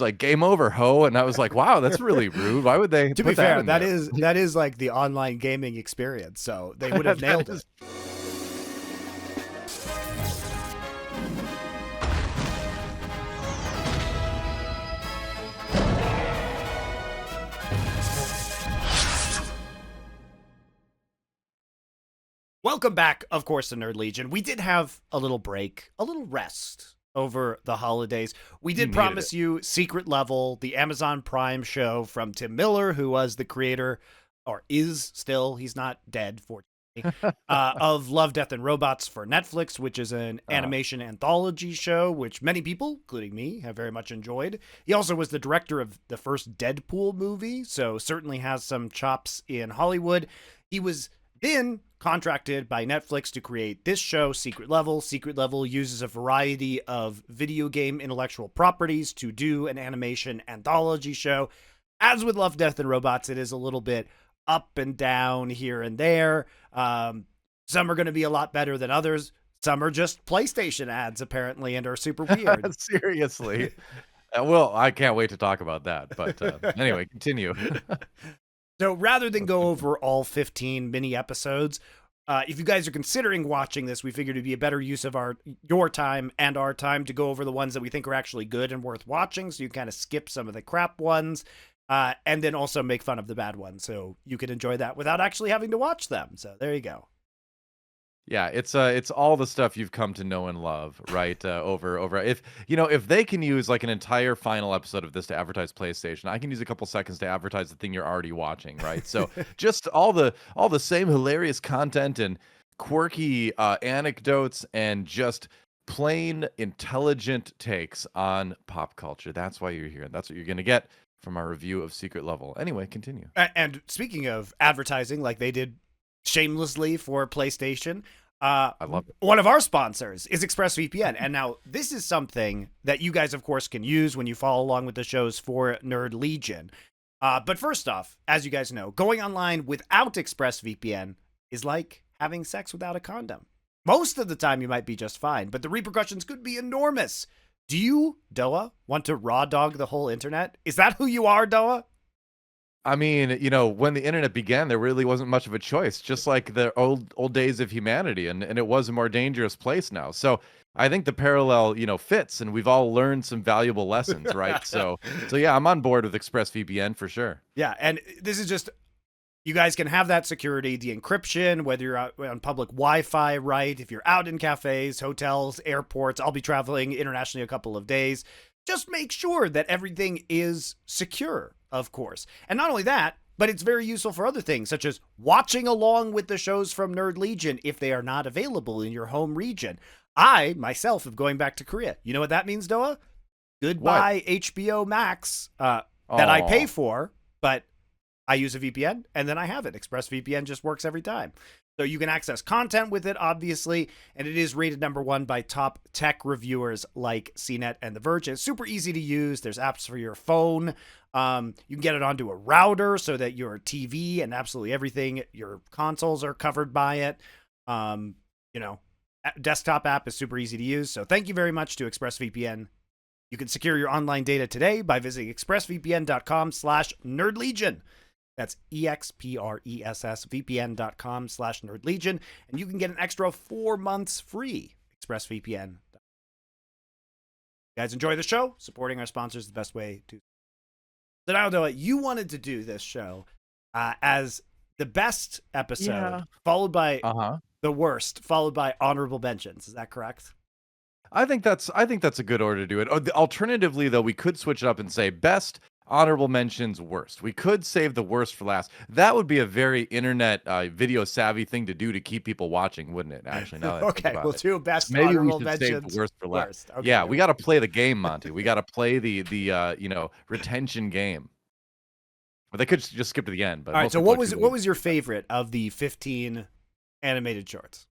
like, "Game over, ho," and I was like, "Wow, that's really rude. Why would they To put be fair, in that there?" is like the online gaming experience, so they would have That nailed is- it. Welcome back, of course, to Nerd Legion. We did have a little break, a little rest over the holidays. We did promise you Secret Level, the Amazon Prime show from Tim Miller, who was the creator, or is still, he's not dead, fortunately, of Love, Death, and Robots for Netflix, which is an animation anthology show, which many people, including me, have very much enjoyed. He also was the director of the first Deadpool movie, so certainly has some chops in Hollywood. He was then contracted by Netflix to create this show, Secret Level. Secret Level uses a variety of video game intellectual properties to do an animation anthology show. As with Love, Death, and Robots, it is a little bit up and down here and there. Some are going to be a lot better than others. Some are just PlayStation ads, apparently, and are super weird. Seriously. Well, I can't wait to talk about that. But anyway, continue. So rather than go over all 15 mini episodes, if you guys are considering watching this, we figured it'd be a better use of your time and our time to go over the ones that we think are actually good and worth watching, so you kind of skip some of the crap ones, and then also make fun of the bad ones, so you can enjoy that without actually having to watch them. So there you go. Yeah, it's all the stuff you've come to know and love, right? Over if they can use like an entire final episode of this to advertise PlayStation, I can use a couple seconds to advertise the thing you're already watching, right? So just all the same hilarious content and quirky anecdotes and just plain intelligent takes on pop culture. That's why you're here. That's what you're gonna get from our review of Secret Level. Anyway, continue. And speaking of advertising, like they did shamelessly for PlayStation, I love it. one of our sponsors is ExpressVPN. And now this is something that you guys, of course, can use when you follow along with the shows for Nerd Legion. But first off, as you guys know, going online without ExpressVPN is like having sex without a condom. Most of the time you might be just fine, but the repercussions could be enormous. Do you, Doa, want to raw dog the whole internet? Is that who you are, Doa? I mean, when the internet began, there really wasn't much of a choice, just like the old days of humanity, and it was a more dangerous place now. So I think the parallel, fits, and we've all learned some valuable lessons, right? So yeah, I'm on board with ExpressVPN for sure. Yeah, and this is just, you guys can have that security, the encryption, whether you're out on public Wi-Fi, right? If you're out in cafes, hotels, airports, I'll be traveling internationally a couple of days. Just make sure that everything is secure, of course. And not only that, but it's very useful for other things, such as watching along with the shows from Nerd Legion if they are not available in your home region. I, myself, am going back to Korea. You know what that means, Doa? Goodbye, what? HBO Max, that I pay for, but I use a VPN, and then I have it. ExpressVPN just works every time. So you can access content with it, obviously, and it is rated #1 by top tech reviewers like CNET and The Verge. It's super easy to use. There's apps for your phone. You can get it onto a router so that your TV and absolutely everything, your consoles are covered by it. Desktop app is super easy to use. So thank you very much to ExpressVPN. You can secure your online data today by visiting expressvpn.com/nerdlegion. That's expressvpn.com/nerdlegion. And you can get an extra 4 months free. ExpressVPN. You guys enjoy the show? Supporting our sponsors is the best way to. So now, Doa, you wanted to do this show as the best episode, followed by the worst, followed by honorable mentions. Is that correct? I think that's a good order to do it. Alternatively, though, we could switch it up and say best, honorable mentions, worst. We could save the worst for last. That would be a very internet video savvy thing to do to keep people watching, wouldn't it? Actually, now that I think about we'll it. do best. Maybe honorable we should mentions, save the worst for last. Worst. Okay, yeah, we got to play the game, Monty. We got to play the retention game. But they could just skip to the end. But all right. So what was your favorite of the 15 animated shorts?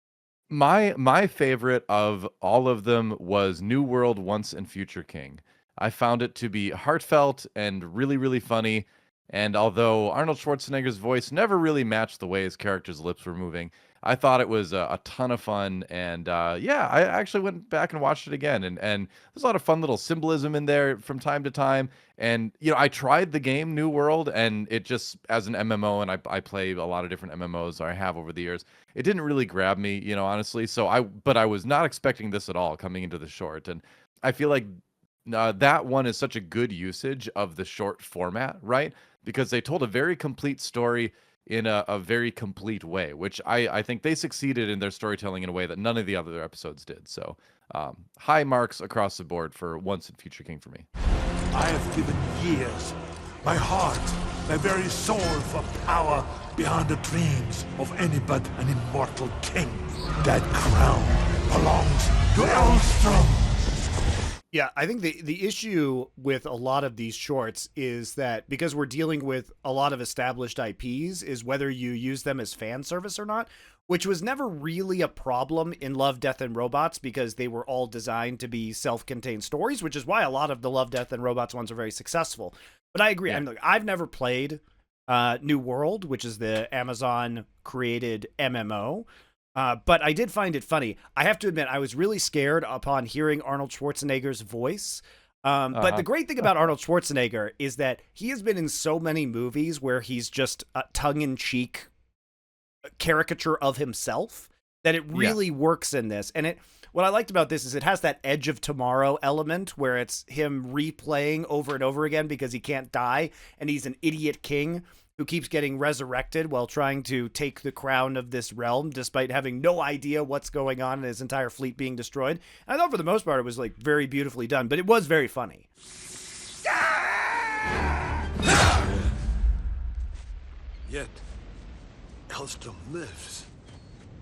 My favorite of all of them was New World Once and Future King. I found it to be heartfelt and really, really funny. And although Arnold Schwarzenegger's voice never really matched the way his character's lips were moving, I thought it was a ton of fun, and yeah, I actually went back and watched it again, and there's a lot of fun little symbolism in there from time to time. And I tried the game New World, and it just as an MMO, and I play a lot of different MMOs, or I have over the years. It didn't really grab me, honestly. But I was not expecting this at all coming into the short, and I feel like that one is such a good usage of the short format, right? Because they told a very complete story in a very complete way, which I think they succeeded in their storytelling in a way that none of the other episodes did. So high marks across the board for Once and Future King for me. I have given years, my heart, my very soul for power beyond the dreams of any but an immortal king. That crown belongs to Elstrom. Yeah, I think the issue with a lot of these shorts is that because we're dealing with a lot of established IPs, is whether you use them as fan service or not, which was never really a problem in Love, Death, and Robots because they were all designed to be self-contained stories, which is why a lot of the Love, Death, and Robots ones are very successful. But I agree. Yeah. I've never played New World, which is the Amazon-created MMO. But I did find it funny. I have to admit, I was really scared upon hearing Arnold Schwarzenegger's voice. But the great thing about Arnold Schwarzenegger is that he has been in so many movies where he's just a tongue-in-cheek caricature of himself that it really works in this. And what I liked about this is it has that Edge of Tomorrow element where it's him replaying over and over again because he can't die, and he's an idiot king who keeps getting resurrected while trying to take the crown of this realm despite having no idea what's going on and his entire fleet being destroyed. And I thought for the most part it was like very beautifully done, but it was very funny. Yet, Elstrom lives.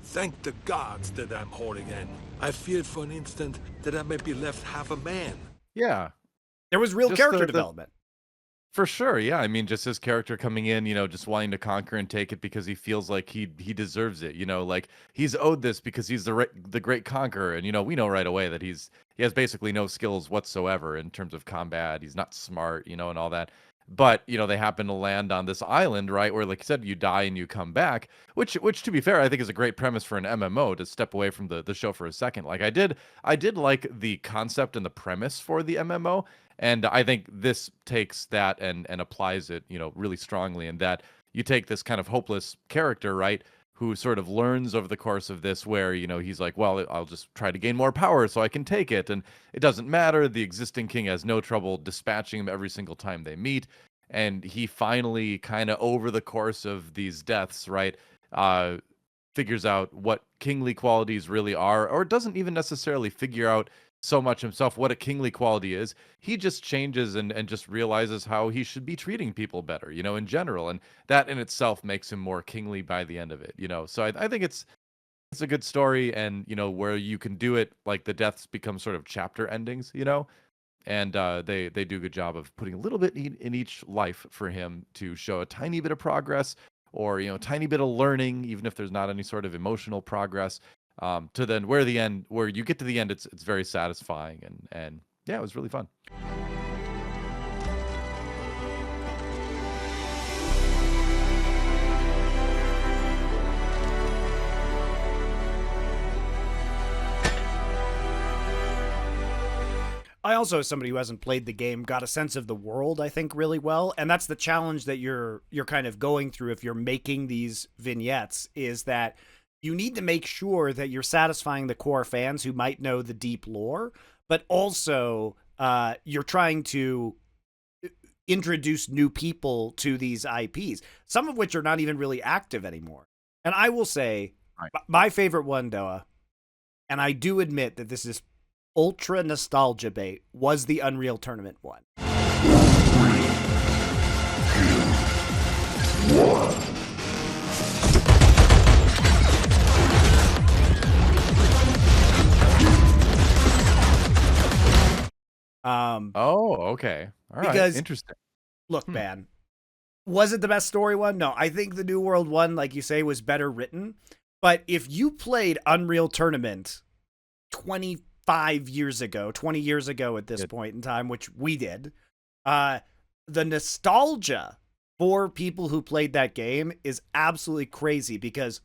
Thank the gods that I'm whole again. I feared for an instant that I might be left half a man. Yeah. There was real Just character development. For sure, yeah. I mean, just his character coming in, just wanting to conquer and take it because he feels like he deserves it. Like he's owed this because he's the great conqueror, and we know right away that he has basically no skills whatsoever in terms of combat. He's not smart, and all that. But they happen to land on this island, right, where, like you said, you die and you come back. Which to be fair, I think is a great premise for an MMO to step away from the show for a second. Like I did like the concept and the premise for the MMO. And I think this takes that and applies it, really strongly, in that you take this kind of hopeless character, right, who sort of learns over the course of this where, he's like, well, I'll just try to gain more power so I can take it. And it doesn't matter. The existing king has no trouble dispatching him every single time they meet. And he finally kind of over the course of these deaths, right, figures out what kingly qualities really are, or doesn't even necessarily figure out so much himself what a kingly quality is. He just changes and just realizes how he should be treating people better, in general. And that in itself makes him more kingly by the end of it, So I think it's a good story, and, where you can do it, like the deaths become sort of chapter endings, and they do a good job of putting a little bit in each life for him to show a tiny bit of progress, or, a tiny bit of learning, even if there's not any sort of emotional progress. To then where you get to the end, it's very satisfying, and yeah, it was really fun. I also, as somebody who hasn't played the game, got a sense of the world, I think, really well. And that's the challenge that you're kind of going through if you're making these vignettes, is that you need to make sure that you're satisfying the core fans who might know the deep lore, but also you're trying to introduce new people to these IPs, some of which are not even really active anymore. And I will say, my favorite one, Doa, and I do admit that this is ultra nostalgia bait, was the Unreal Tournament one. Oh, okay. All right. Because, interesting. Look, man, was it the best story one? No, I think the New World one, like you say, was better written. But if you played Unreal Tournament 25 years ago, 20 years ago at this point in time, which we did, the nostalgia for people who played that game is absolutely crazy, because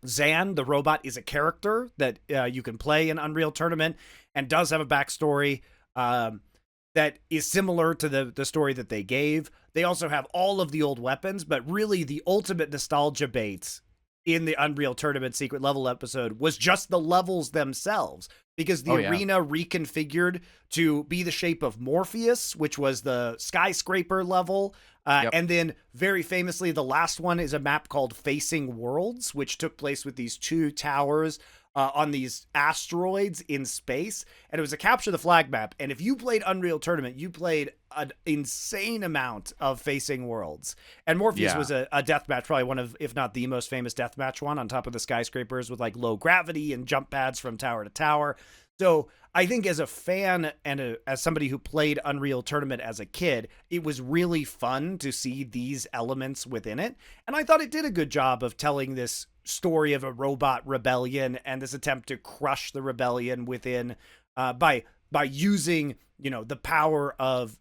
Zan, the robot, is a character that you can play in Unreal Tournament and does have a backstory that is similar to the story that they gave. They also have all of the old weapons, but really the ultimate nostalgia bait in the Unreal Tournament secret level episode was just the levels themselves, because the arena reconfigured to be the shape of Morpheus, which was the skyscraper level. And then very famously, the last one is a map called Facing Worlds, which took place with these two towers on these asteroids in space. And it was a capture the flag map. And if you played Unreal Tournament, you played an insane amount of Facing Worlds. And Morpheus was a deathmatch, probably one of, if not the most famous deathmatch one, on top of the skyscrapers with like low gravity and jump pads from tower to tower. So I think as a fan and as somebody who played Unreal Tournament as a kid, it was really fun to see these elements within it. And I thought it did a good job of telling this story of a robot rebellion and this attempt to crush the rebellion within by using, you know, the power of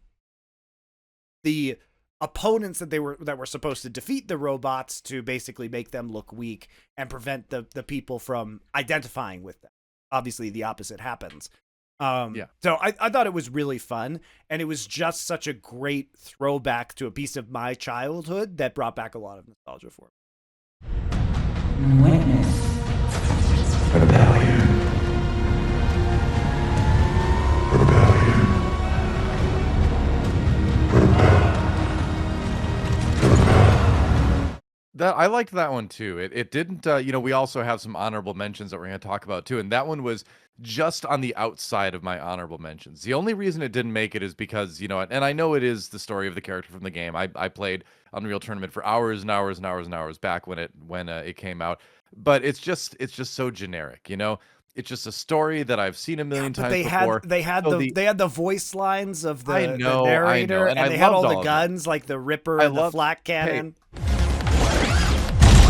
the opponents that were supposed to defeat the robots to basically make them look weak and prevent the people from identifying with them. Obviously the opposite happens. So I thought it was really fun, and it was just such a great throwback to a piece of my childhood that brought back a lot of nostalgia for me. Witness rebellion. Rebellion. I liked that one too. It didn't, you know, we also have some honorable mentions that we're going to talk about too, and that one was just on the outside of my honorable mentions. The only reason it didn't make it is because, you know, and I know it is the story of the character from the game. I played Unreal Tournament for hours and hours and hours and hours back when it came out, but it's just so generic, you know. It's just a story that I've seen a million times before. They had the voice lines of the narrator, and they had all the guns like the Ripper and the flak cannon.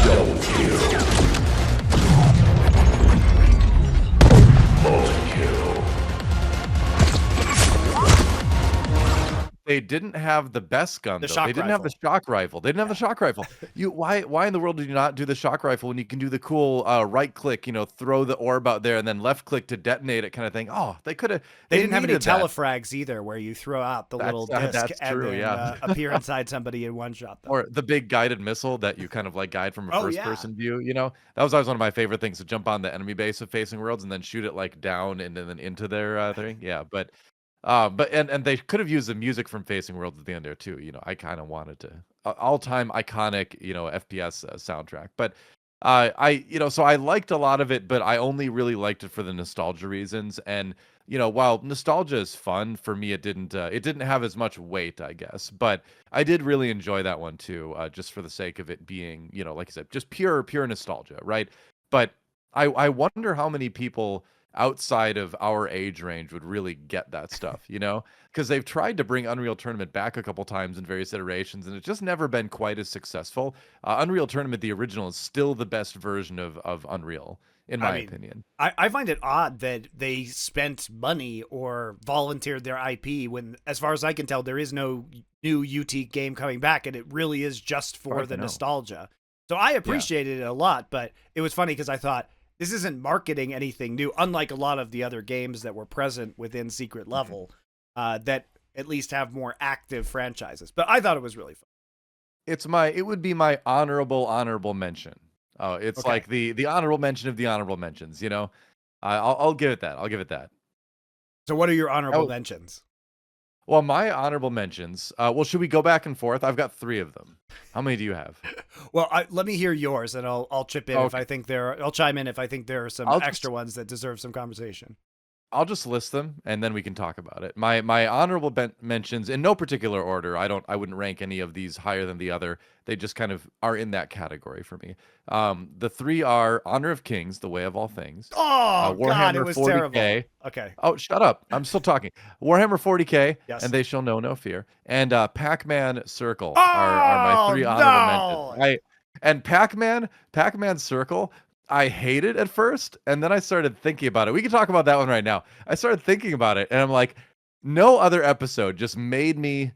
Double kill. Multi-kill. They didn't have the best gun, though. They didn't have the shock rifle. They didn't have the shock rifle. Why in the world did you not do the shock rifle when you can do the cool right click, you know, throw the orb out there and then left click to detonate it kind of thing? Oh, they could have. They didn't have any telefrags either, where you throw out the little disc and then appear inside somebody in one shot. Though. Or the big guided missile that you kind of like guide from a first person view. You know, that was always one of my favorite things, to jump on the enemy base of Facing Worlds and then shoot it like down and then into their thing. Yeah, but they could have used the music from Facing Worlds at the end there too. You know, I kind of wanted to all-time iconic, you know, FPS soundtrack. But so I liked a lot of it, but I only really liked it for the nostalgia reasons. And you know, while nostalgia is fun, for me it didn't have as much weight, I guess. But I did really enjoy that one too, just for the sake of it being, you know, like I said, just pure nostalgia, right? But I wonder how many people outside of our age range would really get that stuff, you know, because they've tried to bring Unreal Tournament back a couple times in various iterations, and it's just never been quite as successful. Unreal Tournament, the original, is still the best version of Unreal, in my opinion. I find it odd that they spent money or volunteered their IP when, as far as I can tell, there is no new UT game coming back, and it really is just for the nostalgia. So I appreciated it a lot, but it was funny because I thought, this isn't marketing anything new, unlike a lot of the other games that were present within Secret Level that at least have more active franchises. But I thought it was really fun. It would be my honorable mention. Oh, it's like the honorable mention of the honorable mentions, you know. I'll give it that. I'll give it that. So what are your honorable mentions? Well, my honorable mentions. Well, should we go back and forth? I've got 3 of them. How many do you have? Well, let me hear yours, and I'll chip in if I think I'll chime in if I think there are some extra ones that deserve some conversation. I'll just list them and then we can talk about it. My honorable mentions in no particular order. I wouldn't rank any of these higher than the other. They just kind of are in that category for me. The 3 are Honor of Kings, The Way of All Things. Oh, Warhammer God, it was 40K. terrible. Okay. Oh, shut up. I'm still talking. Warhammer 40K, yes. And They Shall Know No Fear. And Pac-Man Circle are my 3 honorable mentions. And Pac-Man Circle, I hated at first, and then I started thinking about it. We can talk about that one right now. I started thinking about it, and I'm like, no other episode just made me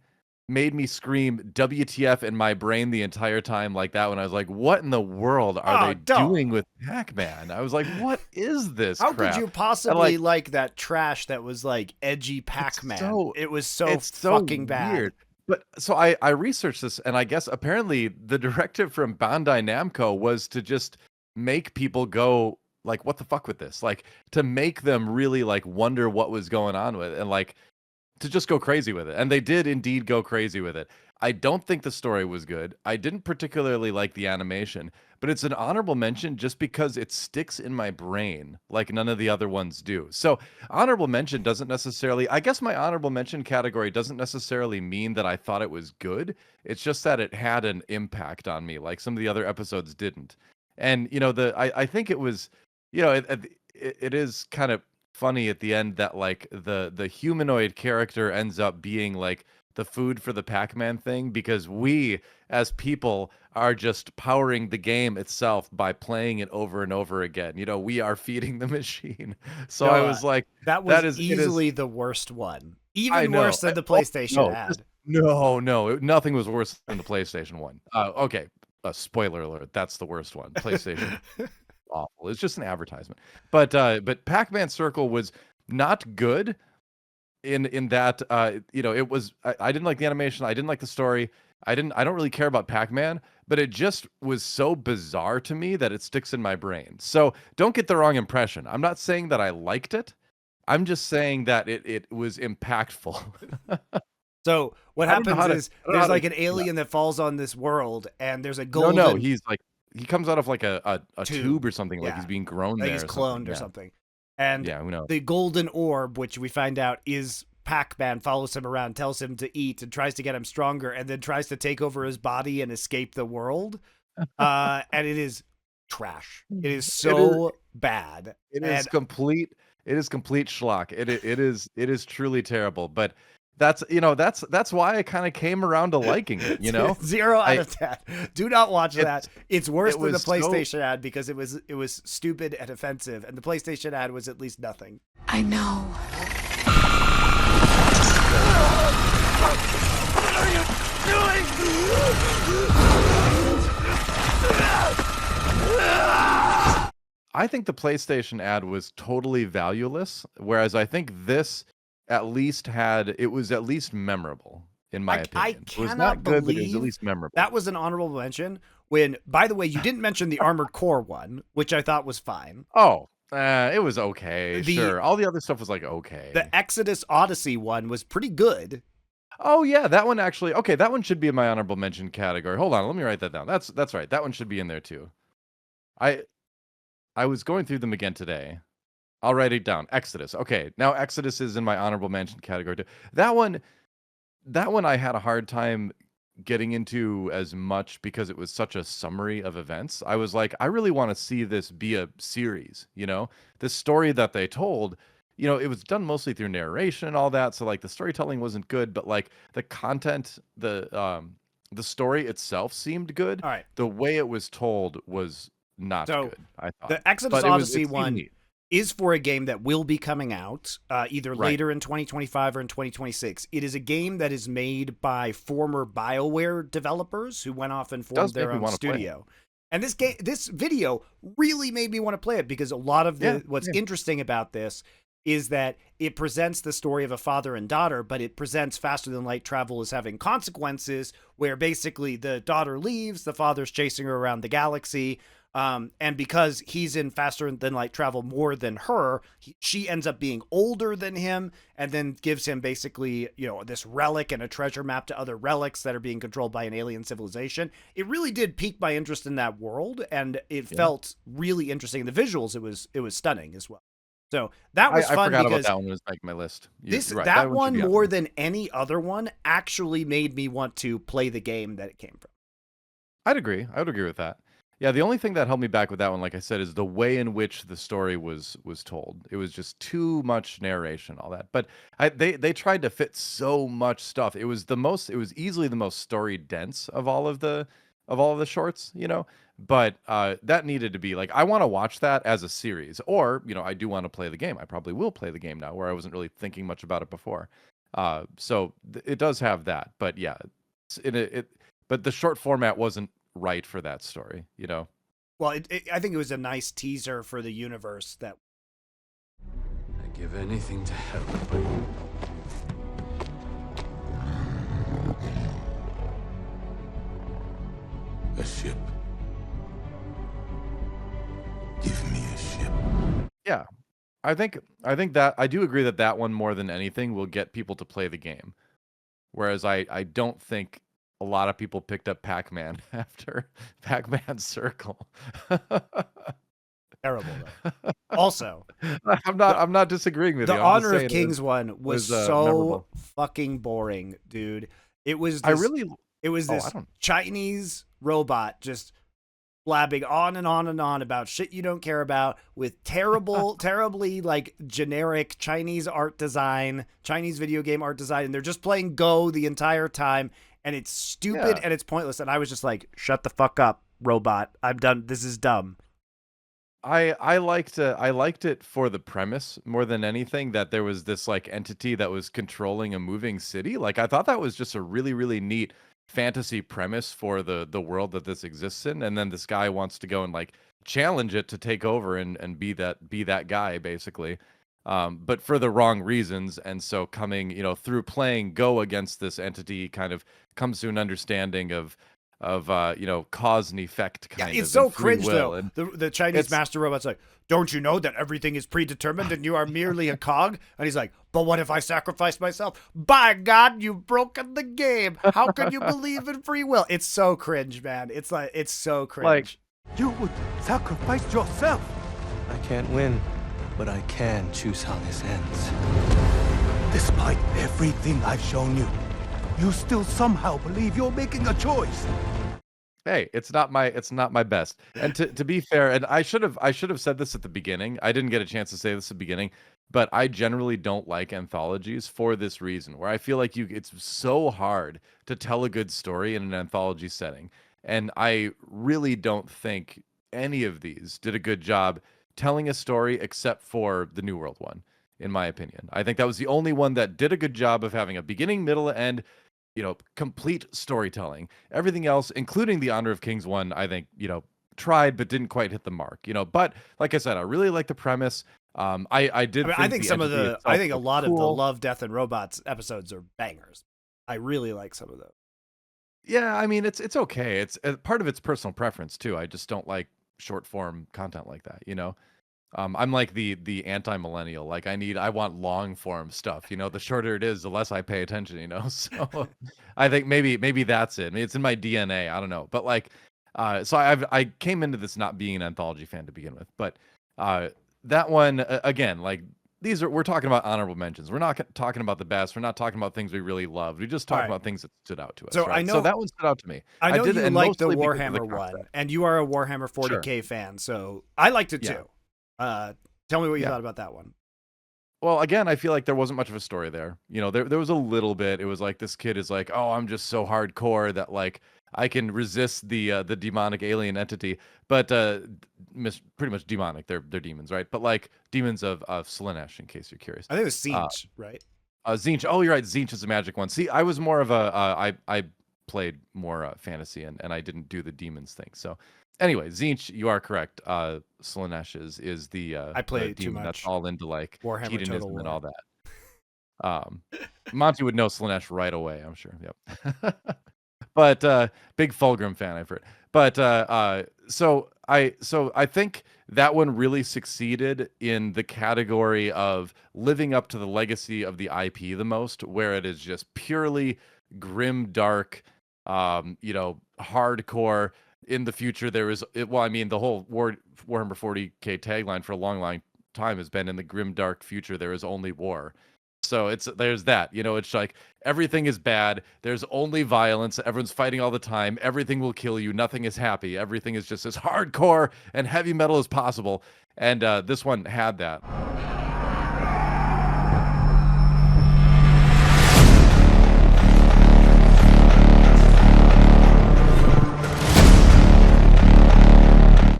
made me scream WTF in my brain the entire time like that when I was like, what in the world are they doing with Pac-Man? I was like, what is this How crap? could you And, possibly like that trash that was like edgy Pac-Man? It was so fucking bad. Weird. But so I researched this, and I guess apparently the directive from Bandai Namco was to just make people go like, what the fuck with this? Like, to make them really like wonder what was going on with it, and like to just go crazy with it. And they did indeed go crazy with it. I don't think the story was good. I didn't particularly like the animation, but it's an honorable mention just because it sticks in my brain like none of the other ones do. So, honorable mention doesn't necessarily, I guess my honorable mention category doesn't necessarily mean that I thought it was good. It's just that it had an impact on me like some of the other episodes didn't. And, I think it was, it is kind of funny at the end that like the humanoid character ends up being like the food for the Pac-Man thing, because we as people are just powering the game itself by playing it over and over again. We are feeding the machine. So I was like, that was easily the worst one. Even worse than the PlayStation ad. No, nothing was worse than the PlayStation one. Okay, spoiler alert, that's the worst one. PlayStation awful. It's just an advertisement. But Pac-Man Circle was not good in that it was I didn't like the animation, I didn't like the story. I don't really care about Pac-Man, but it just was so bizarre to me that it sticks in my brain. So don't get the wrong impression. I'm not saying that I liked it. I'm just saying that it was impactful. So what happens is there's like an alien that falls on this world, and there's a golden. No, he's like he comes out of like a tube or something, like he's being grown like there. He's cloned or something. And who knows? The golden orb, which we find out is Pac-Man, follows him around, tells him to eat, and tries to get him stronger, and then tries to take over his body and escape the world. And it is trash. It is so bad. It is complete schlock. It is truly terrible. But that's why I kind of came around to liking it, 0 out of 10. Do not watch that. It's worse than the PlayStation ad because it was stupid and offensive, and the PlayStation ad was at least nothing. I know. What are you doing? I think the PlayStation ad was totally valueless, whereas I think this was at least memorable, in my opinion. It was not good, but it was at least memorable. That was an honorable mention. When, by the way, you didn't mention the Armored Core one, which I thought was fine. Oh, it was okay. Sure. All the other stuff was like okay. The Exodus Odyssey one was pretty good. Oh yeah, that one actually. Okay, that one should be in my honorable mention category. Hold on, let me write that down. That's right. That one should be in there too. I was going through them again today. I'll write it down. Exodus. Okay, now Exodus is in my honorable mention category too. That one I had a hard time getting into as much because it was such a summary of events. I was like, I really want to see this be a series, This story that they told, it was done mostly through narration and all that, so like the storytelling wasn't good, but like the content, the story itself seemed good. All right. The way it was told was not good, I thought. The Exodus Odyssey one is for a game that will be coming out either later in 2025 or in 2026. It is a game that is made by former BioWare developers who went off and formed their own studio. And this video really made me want to play it because a lot of what's interesting about this is that it presents the story of a father and daughter, but it presents Faster Than Light Travel as having consequences where basically the daughter leaves, the father's chasing her around the galaxy. And because he's in Faster Than Light Travel more than her, she ends up being older than him, and then gives him basically, this relic and a treasure map to other relics that are being controlled by an alien civilization. It really did pique my interest in that world, and it felt really interesting. The visuals, it was stunning as well. So that was fun. I forgot because about that one. It was like my list. That one more than any other one actually made me want to play the game that it came from. I'd agree. I would agree with that. Yeah, the only thing that held me back with that one, like I said, is the way in which the story was told. It was just too much narration, all that. But they tried to fit so much stuff. It was easily the most story dense of all of the shorts, But that needed to be like, I want to watch that as a series, or I do want to play the game. I probably will play the game now, where I wasn't really thinking much about it before. So it does have that, but yeah, but the short format wasn't right for that story, you know. Well, I think it was a nice teaser for the universe that. I'd give anything to help. A ship. Give me a ship. Yeah, I think that I do agree that that one more than anything will get people to play the game, whereas I don't think a lot of people picked up Pac-Man after Pac-Man Circle. Terrible though. Also, I'm not disagreeing with the you. I'm just Honor of saying Kings one was so memorable. fucking boring, dude. It was I this, really it was I this don't Chinese robot just blabbing on and on and on about shit you don't care about with terribly like generic Chinese art design, Chinese video game art design, and they're just playing Go the entire time, and it's stupid and it's pointless. And I was just like, shut the fuck up, robot. I'm done. This is dumb. I liked it for the premise more than anything, that there was this like entity that was controlling a moving city. Like I thought that was just a really neat fantasy premise for the world that this exists in, and then this guy wants to go and like challenge it to take over and be that guy basically, but for the wrong reasons. And so coming, you know, through playing Go against this entity, kind of comes to an understanding of you know, cause and effect kind of. It's so and free cringe will. though. And The Chinese master robot's like, don't you know that everything is predetermined and you are merely a cog? And he's like, but what if I sacrifice myself? By God, you've broken the game. How can you believe in free will? It's so cringe, man. It's like, it's so cringe. Like, You would sacrifice yourself. I can't win, but I can choose how this ends. Despite everything I've shown you, you still somehow believe you're making a choice. hey, it's not my best. And to be fair, and I should have said this at the beginning. I didn't get a chance to say this at the beginning, but I generally don't like anthologies for this reason, where I feel like it's so hard to tell a good story in an anthology setting. And I really don't think any of these did a good job telling a story, except for the New World one, in my opinion. I think that was the only one that did a good job of having a beginning, middle, end, you know, complete storytelling. Everything else, including the Honor of Kings one, I think, you know, tried but didn't quite hit the mark, you know. But like I said, I really like the premise. I did. I mean, think I think some of entity I itself think a was lot of the cool. Love, Death, and Robots episodes are bangers. I really like some of those. Yeah, I mean, it's okay. It's part of its personal preference too. I just don't like short form content like that, you know. I'm like the anti-millennial. Like I want long form stuff. You know, the shorter it is, the less I pay attention. You know, so I think maybe that's it. I mean, it's in my DNA. I don't know, but like, so I came into this not being an anthology fan to begin with, but that one again, like we're talking about honorable mentions. We're not talking about the best. We're not talking about things we really loved. We just talk about things that stood out to us. So right? I know So that one stood out to me. I know did, you and like the mostly because of the Warhammer one, concept. and you are a Warhammer 40K fan, so I liked it Yeah. too. Tell me what you Yeah. thought about that one. Well, again, I feel like there wasn't much of a story there. You know, there was a little bit. It was like this kid is like, oh, I'm just so hardcore that like I can resist the demonic alien entity, but pretty much demonic. They're demons, right? But like demons of Slaanesh, in case you're curious. I think it was Siege, right? Tzeentch. Oh, you're right. Tzeentch is a magic one. See, I was more of a I played more fantasy and I didn't do the demons thing. So anyway, Tzeentch, you are correct. Slaanesh is the I played the too demon much that's all into like Warhammer Total hedonism War. and all that. Monty would know Slaanesh right away, I'm sure. Yep. But big Fulgrim fan, I've heard. But so I think that one really succeeded in the category of living up to the legacy of the IP the most, where it is just purely grim, dark, you know, hardcore. In the future, there is well, I mean, the whole Warhammer 40K tagline for a long time has been, in the grim, dark future, there is only war. So there's that, you know, it's like everything is bad. There's only violence. Everyone's fighting all the time. Everything will kill you. Nothing is happy. Everything is just as hardcore and heavy metal as possible. And this one had that.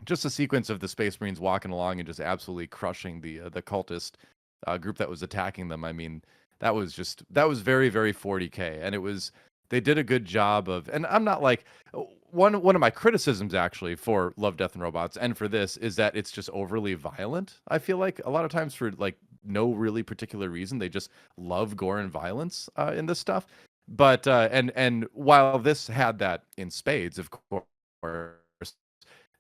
Just a sequence of the Space Marines walking along and just absolutely crushing the cultist group that was attacking them. I mean, that was very, very 40K, and they did a good job of, and I'm not like, one of my criticisms actually for Love, Death and Robots and for this is that it's just overly violent. I feel like a lot of times for like no really particular reason, they just love gore and violence in this stuff. But and while this had that in spades, of course,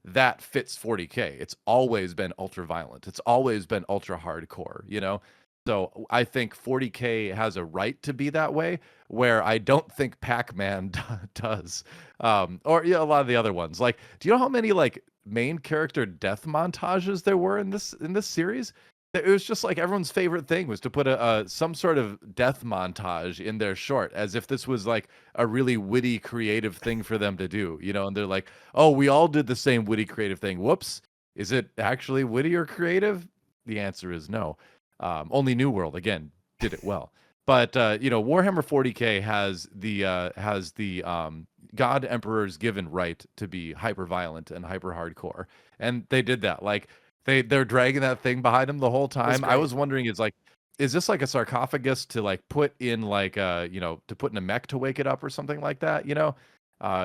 that fits 40K. It's always been ultra violent. It's always been ultra hardcore, you know? So I think 40K has a right to be that way, where I don't think Pac-Man does. Or yeah, a lot of the other ones. Like, do you know how many like main character death montages there were in this series? It was just like everyone's favorite thing was to put a some sort of death montage in their short, as if this was like a really witty, creative thing for them to do, you know? And they're like, "Oh, we all did the same witty, creative thing. Whoops! Is it actually witty or creative?" The answer is no. Only New World again did it well, but you know, Warhammer 40K has the God Emperor's given right to be hyper violent and hyper hardcore, and they did that. Like they're dragging that thing behind them the whole time. I was wondering, is this like a sarcophagus to like put in like you know, to put in a mech to wake it up or something like that? You know,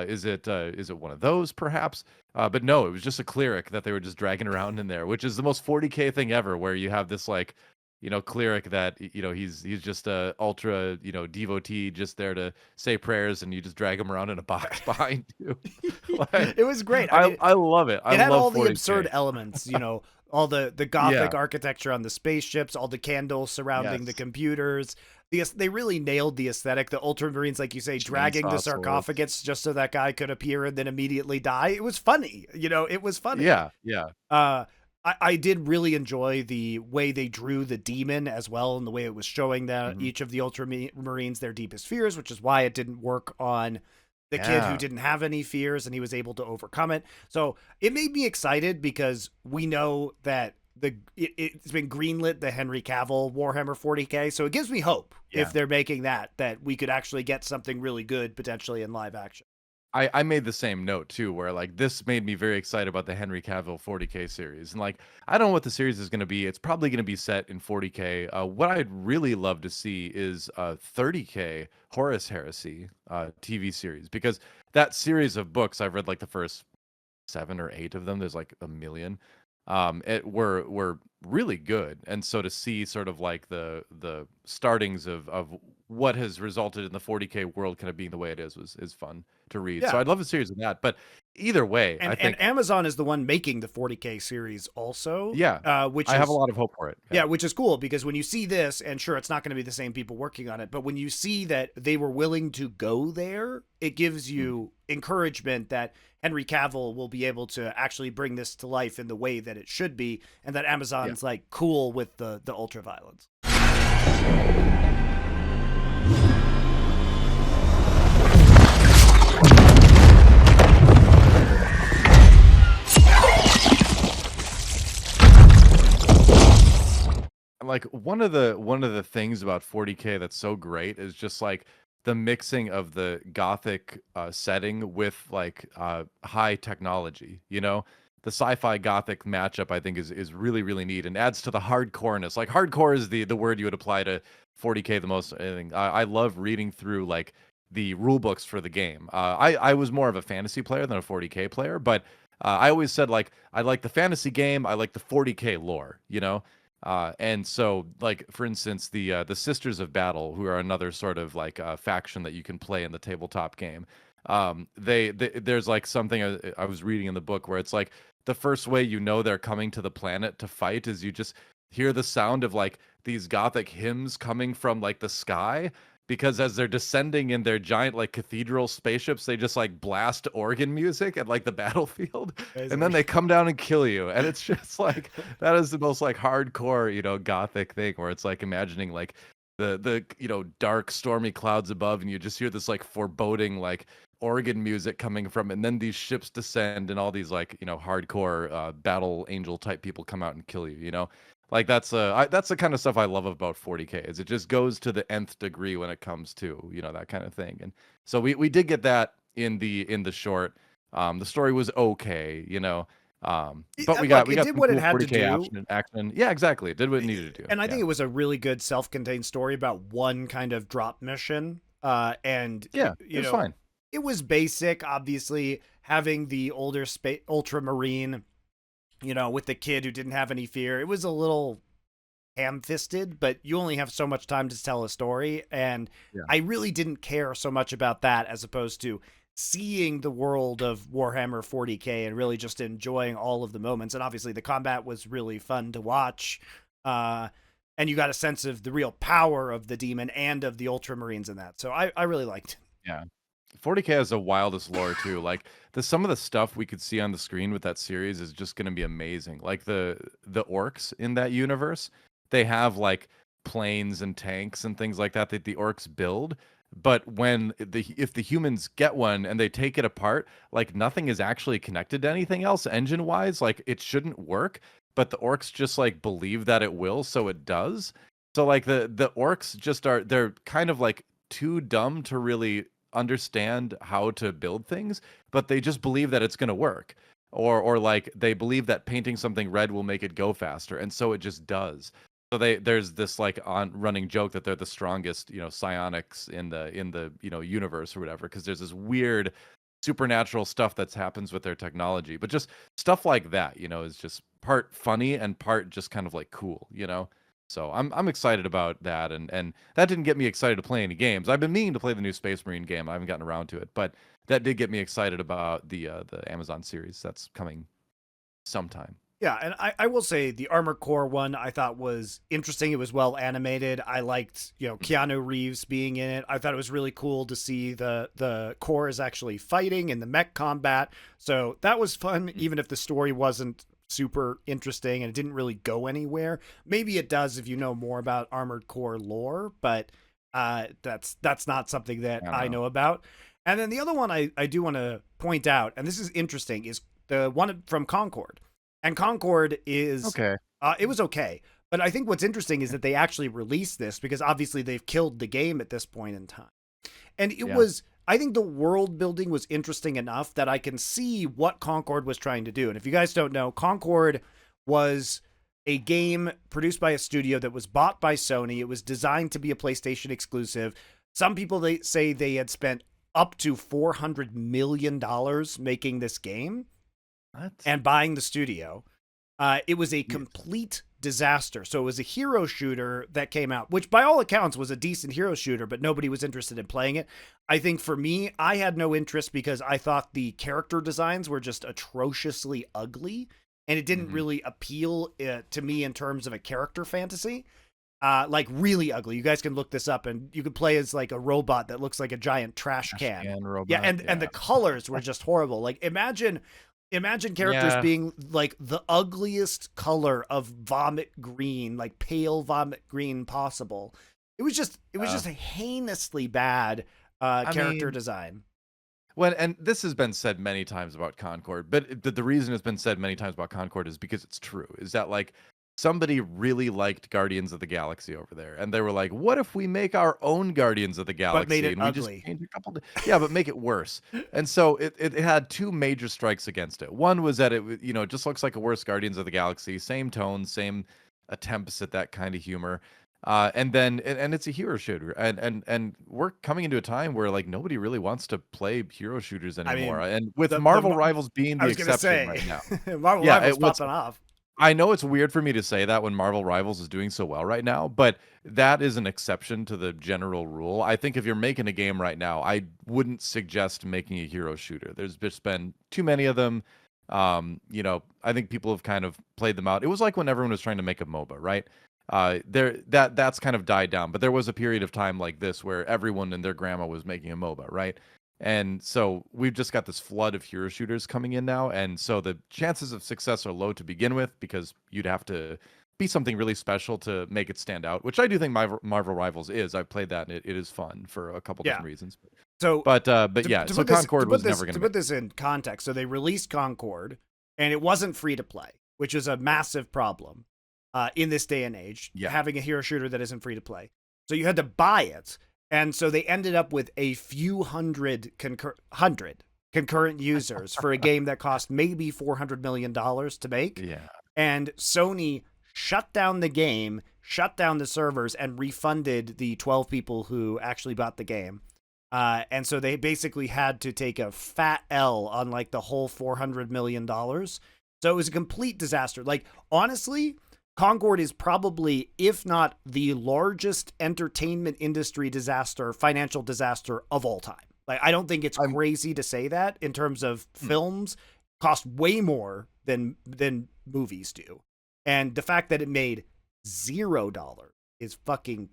is it one of those perhaps? But no, it was just a cleric that they were just dragging around in there, which is the most 40K thing ever, where you have this like, you know, cleric that, you know, he's just a ultra, you know, devotee just there to say prayers, and you just drag him around in a box behind you. Like, It was great. I love it. It had love all the 40K. absurd elements, you know, all the gothic Yeah. architecture on the spaceships, all the candles surrounding the Yes. computers. They really nailed the aesthetic. The Ultramarines, like you say, dragging the Chainsaw swords. sarcophagus just so that guy could appear and then immediately die. It was funny. You know, it was funny. Yeah, yeah. I did really enjoy the way they drew the demon as well, and the way it was showing that each of the Ultramarines their deepest fears, which is why it didn't work on the kid who Yeah. didn't have any fears, and he was able to overcome it. So it made me excited because we know that it's been greenlit, the Henry Cavill Warhammer 40K. So it gives me hope Yeah. if they're making that we could actually get something really good potentially in live action. I made the same note too, where like this made me very excited about the Henry Cavill 40K series. And like, I don't know what the series is going to be. It's probably going to be set in 40K. What I'd really love to see is 30K Horus Heresy TV series, because that series of books, I've read like the first 7 or 8 of them. There's like a million. It were really good, and so to see sort of like the startings of what has resulted in the 40K world kind of being the way it is fun to read. So Yeah. I'd love a series of that. But either way, I And think Amazon is the one making the 40K series also. yeah, Which I have is a lot of hope for it. Yeah, which is cool because when you see this, and sure, it's not going to be the same people working on it, but when you see that they were willing to go there, it gives you encouragement that Henry Cavill will be able to actually bring this to life in the way that it should be, and that Amazon's like cool with the ultra violence. Like one of the things about 40K that's so great is just like the mixing of the gothic setting with like high technology, you know? The sci-fi gothic matchup I think is really, really neat, and adds to the hardcoreness. Like hardcore is the word you would apply to 40K the most. I think I love reading through like the rule books for the game. I was more of a fantasy player than a 40K player, but I always said like I like the fantasy game, I like the 40K lore, you know? And so, like for instance, the Sisters of Battle, who are another sort of like faction that you can play in the tabletop game. There's like something I was reading in the book where it's like the first way you know they're coming to the planet to fight is you just hear the sound of like these gothic hymns coming from like the sky. Because as they're descending in their giant like cathedral spaceships, they just like blast organ music at like the battlefield, and then they come down and kill you. And it's just like that is the most like hardcore, you know, gothic thing, where it's like imagining like the you know, dark stormy clouds above, and you just hear this like foreboding like organ music coming from, and then these ships descend, and all these like, you know, hardcore battle angel type people come out and kill you, you know. Like that's the kind of stuff I love about 40K, is it just goes to the nth degree when it comes to, you know, that kind of thing. And so we did get that in the short. The story was okay, you know. But we Look, got it did some what it cool had to 40K do. action. Yeah, exactly. It did what it needed to do. And I Yeah. think it was a really good self-contained story about one kind of drop mission. And Yeah, it you was know, fine. it was basic, obviously, having the older ultramarine, with the kid who didn't have any fear. It was a little ham-fisted, but you only have so much time to tell a story, and Yeah. I really didn't care so much about that as opposed to seeing the world of Warhammer 40K and really just enjoying all of the moments. And obviously the combat was really fun to watch. And you got a sense of the real power of the demon and of the ultramarines in that. So I really liked it. Yeah. 40K has the wildest lore too. Like some of the stuff we could see on the screen with that series is just going to be amazing. Like the orcs in that universe, they have like planes and tanks and things like that the orcs build. But if the humans get one and they take it apart, like nothing is actually connected to anything else engine wise. Like it shouldn't work, but the orcs just like believe that it will, so it does. So like the orcs they're kind of like too dumb to really understand how to build things, but they just believe that it's going to work. Or like they believe that painting something red will make it go faster, and so it just does. So there's this like on running joke that they're the strongest, psionics in the universe or whatever, because there's this weird supernatural stuff that happens with their technology. But just stuff like that, is just part funny and part just kind of like cool. So I'm excited about that, and that didn't get me excited to play any games. I've been meaning to play the new Space Marine game. I haven't gotten around to it, but that did get me excited about the Amazon series that's coming sometime. Yeah, and I will say the Armored Core one I thought was interesting. It was well animated. I liked, Keanu Reeves being in it. I thought it was really cool to see the core is actually fighting in the mech combat. So that was fun, even if the story wasn't super interesting and it didn't really go anywhere. Maybe it does if you know more about Armored Core lore, but that's not something that I know about. And then the other one I do want to point out, and this is interesting, is the one from Concord. And Concord is okay. It was okay, but I think what's interesting is that they actually released this because obviously they've killed the game at this point in time. And it was, I think the world building was interesting enough that I can see what Concord was trying to do. And if you guys don't know, Concord was a game produced by a studio that was bought by Sony. It was designed to be a PlayStation exclusive. Some people they say they had spent up to $400 million making this game. What? And buying the studio. It was a complete disaster. So it was a hero shooter that came out, which by all accounts was a decent hero shooter, but nobody was interested in playing it. I think for me, I had no interest because I thought the character designs were just atrociously ugly, and it didn't really appeal to me in terms of a character fantasy. Like really ugly. You guys can look this up, and you could play as like a robot that looks like a giant trash can. Robot, yeah, and the colors were just horrible. Like imagine characters being like the ugliest color of vomit green, like pale vomit green possible. It was just a heinously bad character design. And this has been said many times about Concord, but the reason it's been said many times about Concord is because it's true. Is that like somebody really liked Guardians of the Galaxy over there, and they were like, "What if we make our own Guardians of the Galaxy?" But made it and ugly. We just change a couple. Yeah, but make it worse. And so it had two major strikes against it. One was that it just looks like a worse Guardians of the Galaxy, same tone, same attempts at that kind of humor. And then it's a hero shooter, and we're coming into a time where like nobody really wants to play hero shooters anymore. And with Marvel Rivals being the exception right now, Marvel Rivals popping off. I know it's weird for me to say that when Marvel Rivals is doing so well right now, but that is an exception to the general rule. I think if you're making a game right now, I wouldn't suggest making a hero shooter. There's just been too many of them. I think people have kind of played them out. It was like when everyone was trying to make a MOBA, right? That's kind of died down, but there was a period of time like this where everyone and their grandma was making a MOBA, right? And so we've just got this flood of hero shooters coming in now, and so the chances of success are low to begin with because you'd have to be something really special to make it stand out, which I do think Marvel Rivals is. I've played that, and it is fun for a couple different reasons. So, but Concord was never going to put this in context. So they released Concord, and it wasn't free to play, which is a massive problem in this day and age. Having a hero shooter that isn't free to play, so you had to buy it. And so they ended up with a few hundred concurrent users for a game that cost maybe $400 million to make. Yeah. And Sony shut down the game, shut down the servers, and refunded the 12 people who actually bought the game. And so they basically had to take a fat L on like the whole $400 million. So it was a complete disaster. Like, honestly, Concord is probably, if not the largest entertainment industry disaster, financial disaster of all time. Like, I don't think it's crazy to say that in terms of films cost way more than movies do. And the fact that it made $0 is fucking.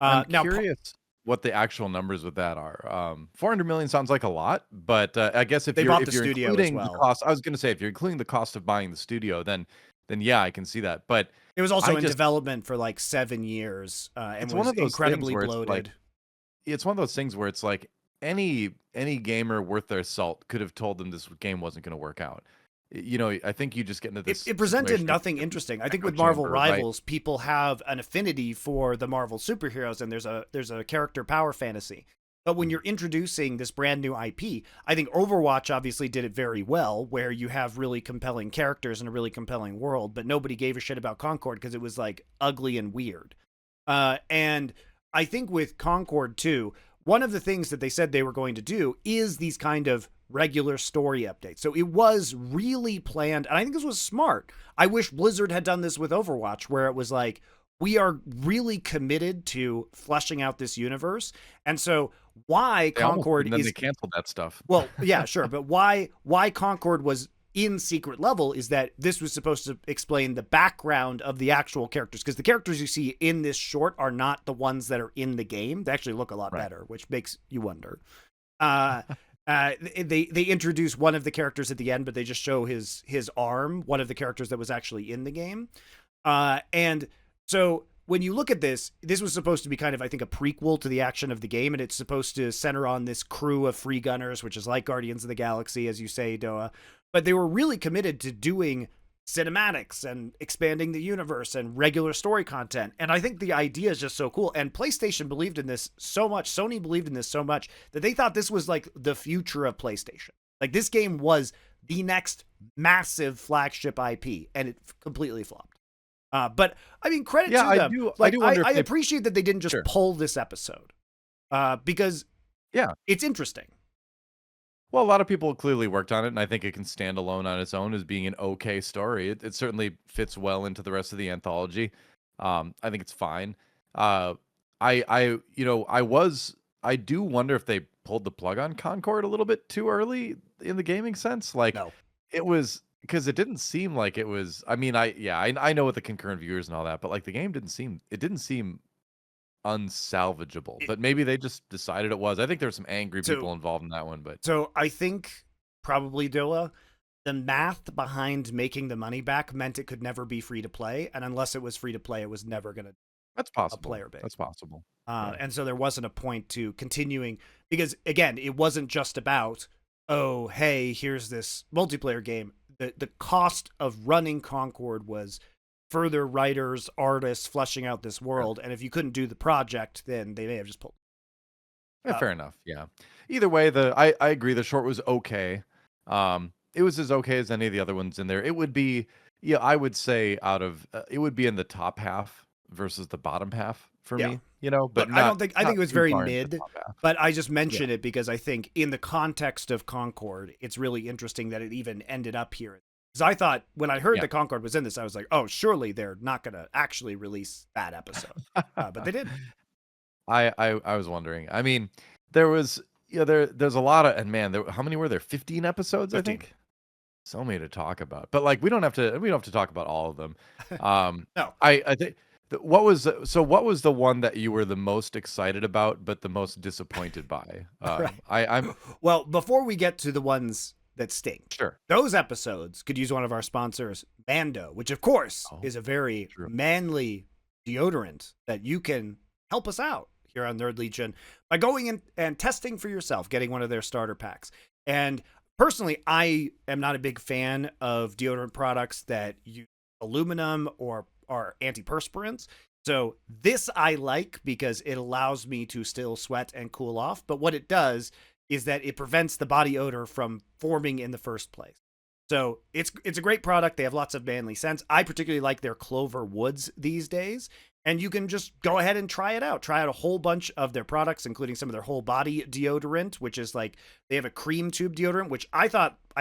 I'm curious what the actual numbers with that are. 400 million sounds like a lot, but I guess if you're including the cost, I was going to say if you're including the cost of buying the studio, then yeah, I can see that. But it was also in development for like 7 years, and was incredibly bloated. It's one of those things where it's like any gamer worth their salt could have told them this game wasn't going to work out. You know, I think you just get into this. It presented nothing interesting. I think with Marvel Rivals, people have an affinity for the Marvel superheroes, and there's a character power fantasy. But when you're introducing this brand new IP, I think Overwatch obviously did it very well, where you have really compelling characters and a really compelling world, but nobody gave a shit about Concord because it was like ugly and weird. And I think with Concord too, one of the things that they said they were going to do is these kind of regular story updates. So it was really planned, and I think this was smart. I wish Blizzard had done this with Overwatch, where it was like, we are really committed to fleshing out this universe. And so why Concord they canceled that stuff. Well, yeah, sure. But why Concord was in secret level is that this was supposed to explain the background of the actual characters, because the characters you see in this short are not the ones that are in the game. They actually look a lot better, which makes you wonder. They introduce one of the characters at the end, but they just show his arm, one of the characters that was actually in the game. And so when you look at this was supposed to be kind of, I think, a prequel to the action of the game, and it's supposed to center on this crew of free gunners, which is like Guardians of the Galaxy, as you say, Doa. But they were really committed to doing cinematics and expanding the universe and regular story content. And I think the idea is just so cool. And PlayStation believed in this so much, Sony believed in this so much, that they thought this was like the future of PlayStation. Like, this game was the next massive flagship IP, and it completely flopped. But I mean, credit to them. I appreciate that they didn't just pull this episode, because it's interesting. Well, a lot of people clearly worked on it, and I think it can stand alone on its own as being an okay story. It certainly fits well into the rest of the anthology. I think it's fine. I do wonder if they pulled the plug on Concord a little bit too early in the gaming sense. Like, no. It was, because it didn't seem like it was. I mean, I know with the concurrent viewers and all that, but like the game didn't seem unsalvageable, but maybe they just decided it was. I think there were some angry people involved in that one, but so I think probably, Dilla, the math behind making the money back meant it could never be free to play, and unless it was free to play, it was never going to. That's possible. A player base. That's possible. And so there wasn't a point to continuing, because again, it wasn't just about, oh, hey, here's this multiplayer game. The cost of running Concord was further writers, artists fleshing out this world, and if you couldn't do the project, then they may have just pulled. Yeah, fair enough. Yeah. Either way, I agree. The short was okay. It was as okay as any of the other ones in there. It would be, I would say it would be in the top half versus the bottom half for me. But I think it was very mid. But I just mention it because I think in the context of Concord, it's really interesting that it even ended up here. Because I thought, when I heard that Concord was in this, I was like, oh, surely they're not going to actually release that episode. But they did. I was wondering. I mean, there was, there's a lot of, and man, how many were there? 15 episodes, 15. I think. So many to talk about. But like, we don't have to talk about all of them. No. I think, what was the one that you were the most excited about, but the most disappointed by? I'm Well, before we get to the ones that stink. Sure. Those episodes could use one of our sponsors, Mando, which of course is a very manly deodorant that you can help us out here on Nerd Legion by going in and testing for yourself, getting one of their starter packs. And personally, I am not a big fan of deodorant products that use aluminum or are antiperspirants. So this I like because it allows me to still sweat and cool off. But what it does is that it prevents the body odor from forming in the first place. So it's a great product. They have lots of manly scents. I particularly like their Clover Woods these days. And you can just go ahead and try it out. Try out a whole bunch of their products, including some of their whole body deodorant, which is like, they have a cream tube deodorant, which I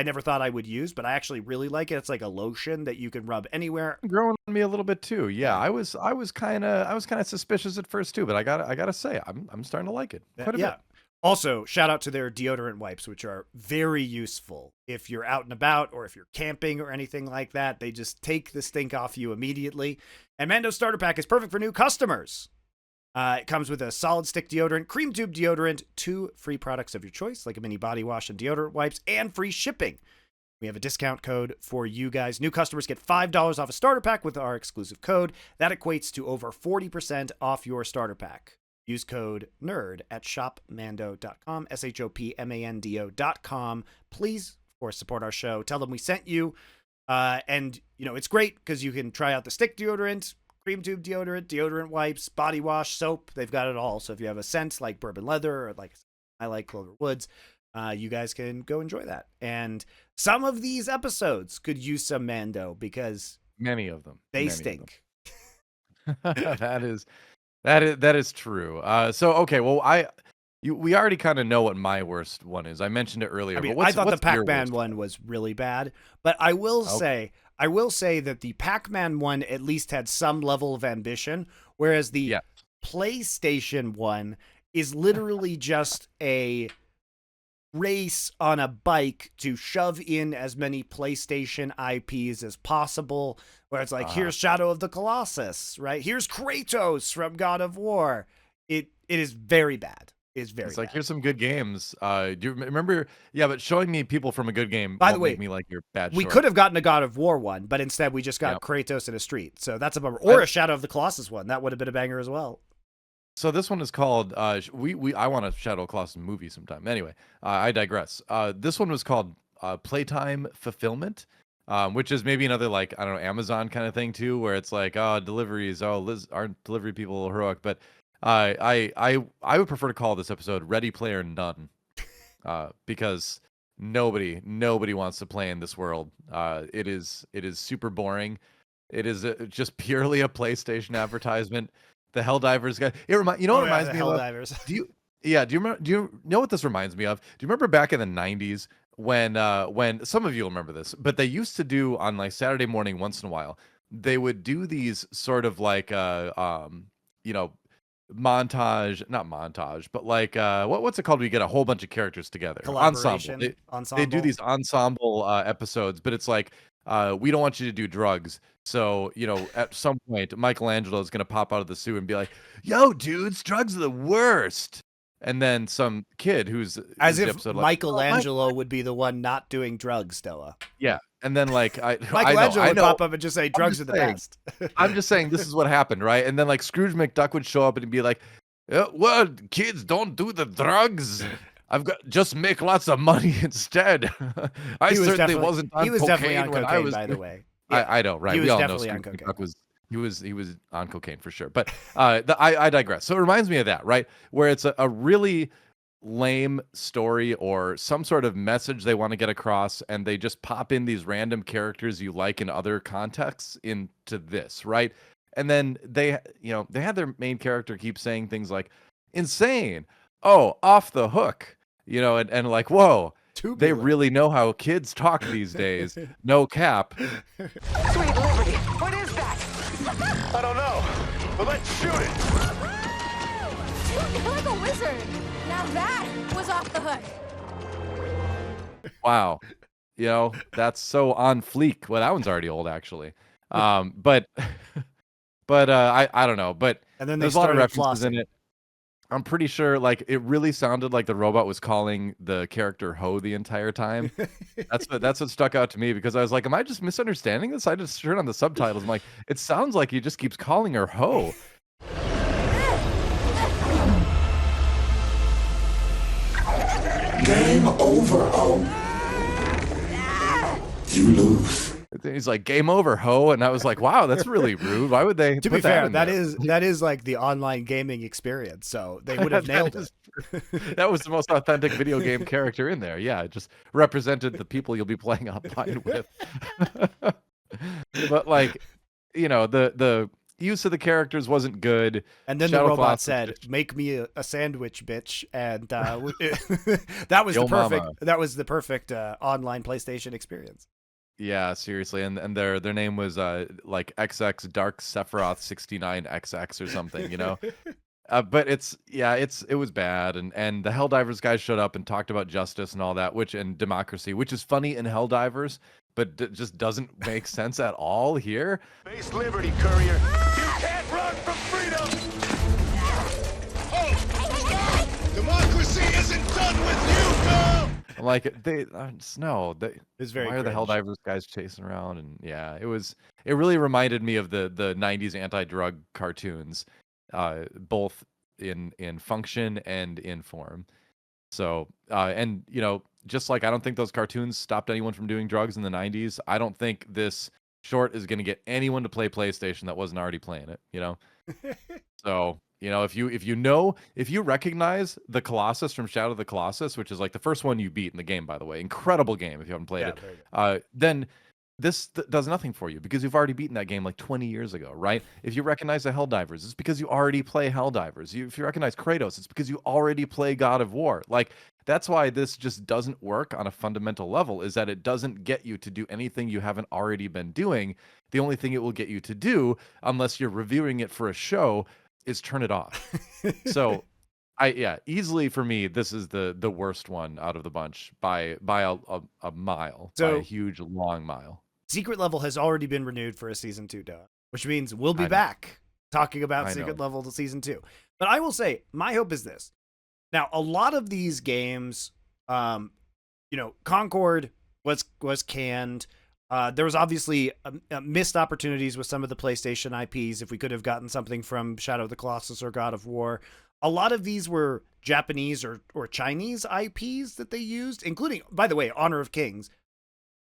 never thought I would use, but I actually really like it. It's like a lotion that you can rub anywhere. Growing on me a little bit too. Yeah, I was kind of suspicious at first too, but I gotta say, I'm starting to like it quite a bit. Also, shout out to their deodorant wipes, which are very useful if you're out and about or if you're camping or anything like that. They just take the stink off you immediately. And Mando's starter pack is perfect for new customers. It comes with a solid stick deodorant, cream tube deodorant, 2 free products of your choice, like a mini body wash and deodorant wipes, and free shipping. We have a discount code for you guys. New customers get $5 off a starter pack with our exclusive code. That equates to over 40% off your starter pack. Use code NERD at shopmando.com, shopmando.com. Please, of course, support our show. Tell them we sent you. And, you know, it's great because you can try out the stick deodorant, cream tube deodorant, deodorant wipes, body wash, soap. They've got it all. So if you have a scent like bourbon leather or like I like Clover Woods, you guys can go enjoy that. And some of these episodes could use some Mando because many of them stink. That is true. So okay, well we already kind of know what my worst one is. I mentioned it earlier. I mean, but I thought the what's your Pac-Man worst one was really bad, but I will say that the Pac-Man one at least had some level of ambition, whereas the PlayStation one is literally just a race on a bike to shove in as many PlayStation IPs as possible, where it's like, here's Shadow of the Colossus, right? Here's Kratos from God of War. It is very bad. It's like, here's some good games. Do you remember? Yeah, but showing me people from a good game by the way, make me like your bad we short. could have gotten a God of War one, but instead we just got Kratos in a street. So that's a bummer. Or a Shadow of the Colossus one. That would have been a banger as well. So this one is called I want a Shadow of the Colossus movie sometime. Anyway, I digress. This one was called Playtime Fulfillment, which is maybe another, like, I don't know, Amazon kind of thing too, where it's like, deliveries, aren't delivery people heroic? But I would prefer to call this episode Ready Player None, because nobody wants to play in this world. It is super boring. It is just purely a PlayStation advertisement. The Helldivers guy. It reminds me of. Helldivers. Do you know what this reminds me of? Do you remember back in the 90s when some of you will remember this, but they used to do on like Saturday morning once in a while, they would do these sort of like montage, not montage, but like what's it called? We get a whole bunch of characters together. Ensemble. They do these ensemble episodes, but it's like, we don't want you to do drugs. So, at some point, Michelangelo is going to pop out of the suit and be like, yo, dudes, drugs are the worst. And then some kid who's... As if Michelangelo would be the one not doing drugs, Stella. Yeah. And then, like... Michelangelo would pop up and just say, drugs are the best. I'm just saying, this is what happened, right? And then, like, Scrooge McDuck would show up and be like, well, kids, don't do the drugs. Just make lots of money instead. I certainly wasn't on cocaine definitely on when cocaine, I was... by the way. Yeah. I know, right? He was we all definitely know on Scrooge cocaine. McDuck he was on cocaine for sure. But I digress. So it reminds me of that, right? Where it's a really lame story or some sort of message they want to get across, and they just pop in these random characters you like in other contexts into this, right? And then they had their main character keep saying things like insane, off the hook, and like, whoa. They really know how kids talk these days. No cap. Sweet liberty. What is that? I don't know, but let's shoot it. You're like a wizard. Now that was off the hook. Wow. That's so on fleek. Well, that one's already old, actually. But I don't know. But and then there's a lot of references in it. I'm pretty sure, like, it really sounded like the robot was calling the character Ho the entire time. That's what stuck out to me, because I was like, am I just misunderstanding this? I just turned on the subtitles. I'm like, it sounds like he just keeps calling her Ho. Game over, Ho. You lose. He's like, game over, Ho. And I was like, wow, that's really rude. Why would they? To be fair, that is like the online gaming experience. So they would have nailed it. That was the most authentic video game character in there. Yeah, it just represented the people you'll be playing online with. But like, the use of the characters wasn't good. And then Shadow the robot Colossus said, just- "Make me a sandwich, bitch," and that was Yo the perfect. mama. That was the perfect online PlayStation experience. Yeah, seriously, and their name was like XX Dark Sephiroth 69XX or something, But it was bad, and the Helldivers guys showed up and talked about justice and all that, and democracy, which is funny in Helldivers, but just doesn't make sense at all here. Base Liberty, Courier. You can't run from freedom! Democracy isn't done with you, girl! I'm like, no, It's very why are the cringe. Helldivers guys chasing around? And yeah, it really reminded me of the 90s anti-drug cartoons, both in function and in form. So, and just like I don't think those cartoons stopped anyone from doing drugs in the 90s, I don't think this short is going to get anyone to play PlayStation that wasn't already playing it, So, if you recognize the Colossus from Shadow of the Colossus, which is like the first one you beat in the game, by the way, incredible game if you haven't played very good. it, then this does nothing for you because you've already beaten that game like 20 years ago, right? If you recognize the Helldivers, it's because you already play Helldivers. If you recognize Kratos, it's because you already play God of War. Like, that's why this just doesn't work on a fundamental level, is that it doesn't get you to do anything you haven't already been doing. The only thing it will get you to do, unless you're reviewing it for a show, is turn it off. So easily for me, this is the worst one out of the bunch by a mile, by a huge long mile. Secret Level has already been renewed for a season 2, Doug, which means we'll be I know. back talking about I Secret know. Level to season 2. But I will say, my hope is this. Now, a lot of these games, Concord was canned. There was obviously missed opportunities with some of the PlayStation IPs. If we could have gotten something from Shadow of the Colossus or God of War, a lot of these were Japanese or Chinese IPs that they used, including, by the way, Honor of Kings.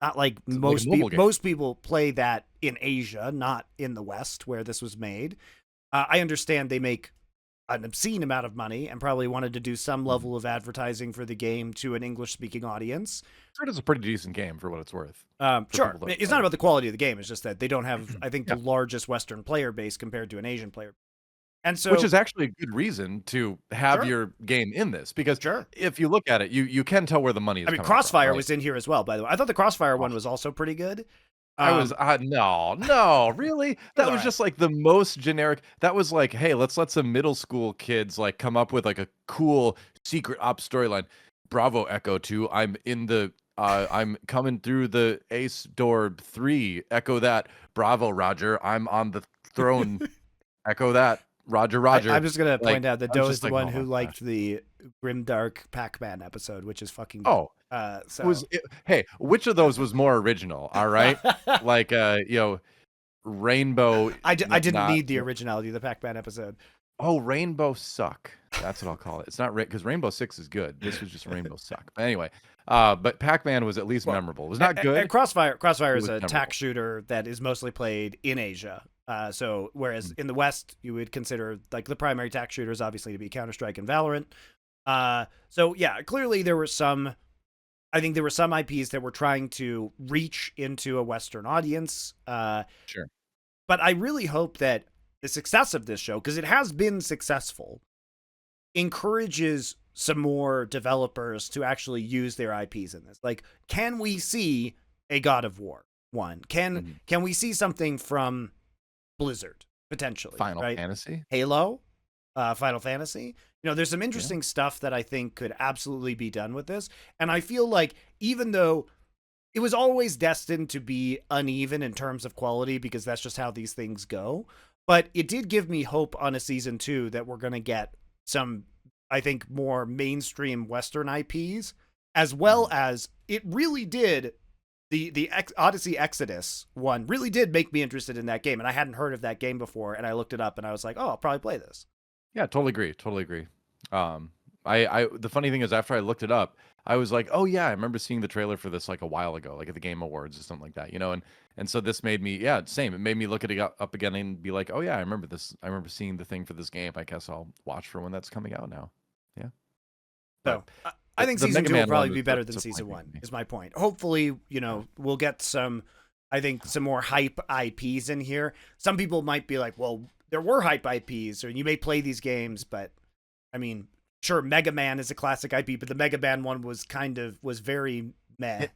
Not like most people play that in Asia, not in the West where this was made. I understand they make an obscene amount of money and probably wanted to do some level of advertising for the game to an English-speaking audience. It is a pretty decent game for what it's worth. Sure. It's not about the quality of the game. It's just that they don't have, I think, Yeah. the largest Western player base compared to an Asian player. And so, Which is actually a good reason to have Sure. your game in this, because Sure. if you look at it, you can tell where the money is I mean, coming Crossfire from, right? was in here as well, by the way. I thought the Crossfire one was also pretty good. No, really? That was alright. just like the most generic. That was like, hey, let's let some middle school kids like come up with like a cool secret op storyline. Bravo Echo 2, I'm coming through the Ace door 3. Echo that. Bravo Roger, I'm on the throne. Echo that. Roger. I'm just going to Like, point out that I'm Doe just is the like, one oh who my liked the grimdark Pac-Man episode, which is fucking good. Oh, hey, which of those was more original? All right, like Rainbow. I didn't not- need the originality of the Pac-Man episode. Oh, Rainbow Suck. That's what I'll call it. It's not because Rainbow Six is good. This was just Rainbow Suck. But anyway, but Pac-Man was at least memorable. It was not good. And Crossfire It is was a memorable. tac shooter that is mostly played in Asia. So whereas in the West, you would consider like the primary tac shooters obviously to be Counter-Strike and Valorant. So yeah, clearly there were some. I think there were some IPs that were trying to reach into a Western audience. Sure. But I really hope that the success of this show, because it has been successful, encourages some more developers to actually use their IPs in this. Like, can we see a God of War 1? Can we see something from Blizzard potentially? Final right? Fantasy. Halo, Final Fantasy. There's some interesting stuff that I think could absolutely be done with this. And I feel like even though it was always destined to be uneven in terms of quality, because that's just how these things go, but it did give me hope on a season 2 that we're going to get some, I think, more mainstream Western IPs, as well as it really did. The Odyssey Exodus one really did make me interested in that game, and I hadn't heard of that game before, and I looked it up, and I was like, oh, I'll probably play this. Yeah, totally agree. The funny thing is, after I looked it up, I was like, oh yeah, I remember seeing the trailer for this like a while ago, like at the Game Awards or something like that, and so this made me, same. It made me look at it up again and be like, oh yeah, I remember this. I remember seeing the thing for this game. I guess I'll watch for when that's coming out now. Yeah. So But I think the season Mega 2 will Man probably one be was better than disappointing season to 1, me. is my point. Hopefully, we'll get some, I think, some more hype IPs in here. Some people might be like, well, there were hype IPs, or you may play these games, but I mean, sure, Mega Man is a classic IP, but the Mega Man one was very meh.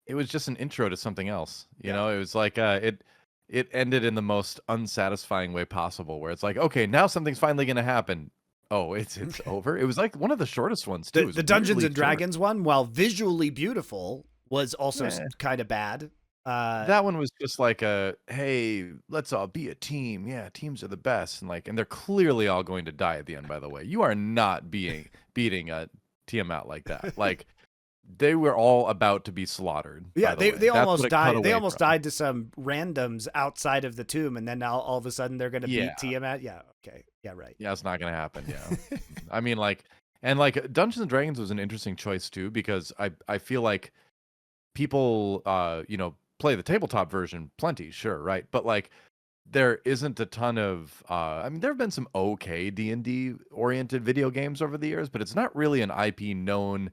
It was just an intro to something else. You Yeah. know, it was like it ended in the most unsatisfying way possible, where it's like, okay, now something's finally gonna happen. Oh, it's over. It was like one of the shortest ones too. It was The Dungeons weirdly and Dragons one, while visually beautiful, was also Eh. kind of bad. That one was just like a, hey, let's all be a team. Yeah, teams are the best, and they're clearly all going to die at the end. By the way, you are not beating a Tiamat like that. Like they were all about to be slaughtered. Yeah, by the way. they That's almost what it cut died. They away almost from. died to some randoms outside of the tomb, and then now all of a sudden they're going to Yeah. beat Tiamat. Yeah, okay, yeah, right. Yeah, it's not gonna happen. Yeah, I mean, like Dungeons and Dragons was an interesting choice too, because I feel like people play the tabletop version plenty, sure, right, but like there isn't a ton of I mean, there have been some okay D&D oriented video games over the years, but it's not really an IP known